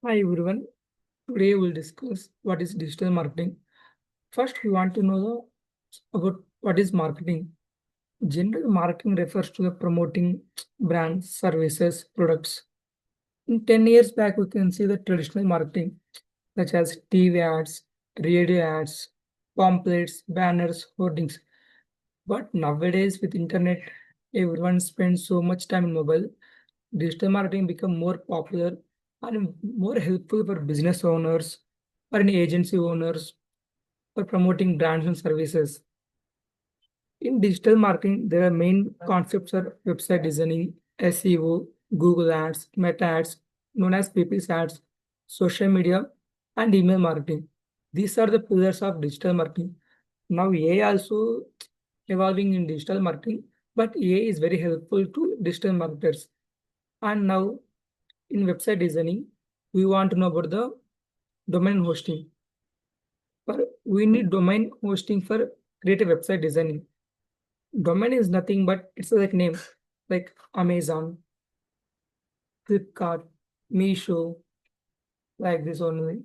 Hi everyone. Today we'll discuss what is digital marketing. First, we want to know about what is marketing. General marketing refers to the promoting brands, services, products. In 10 years back, we can see the traditional marketing, such as TV ads, radio ads, pamphlets, banners, hoardings. But nowadays, with internet, everyone spends so much time in mobile. Digital marketing become more popular and more helpful for business owners or any agency owners for promoting brands and services. In digital marketing, there are main concepts are website designing, SEO, Google Ads, Meta Ads, known as PPC ads, social media, and email marketing. These are the pillars of digital marketing. Now AI also evolving in digital marketing, but AI is very helpful to digital marketers. And now in website designing, we want to know about the domain hosting. We need domain hosting for creative website designing. Domain is nothing but it's like name, like Amazon, Flipkart, Meesho, like this only,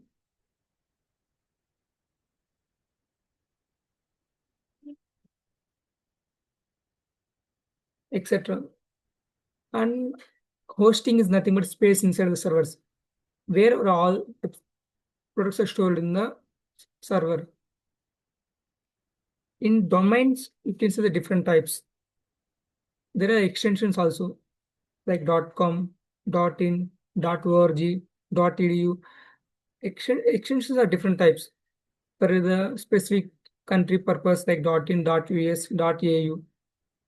etc. And hosting is nothing but space inside the servers, where all products are stored in the server. In domains, you can see the different types. There are extensions also, like .com, .in, .org, .edu. Extensions are different types for the specific country purpose like .in, .us, .au.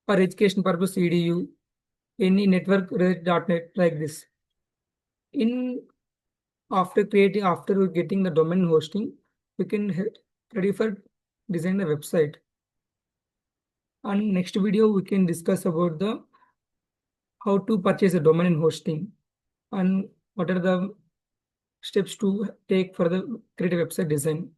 For education purpose, edu, any network related .net like this. In after getting the domain hosting, we can ready for design the website. And next video we can discuss about the how to purchase a domain and hosting and what are the steps to take for the creative website design.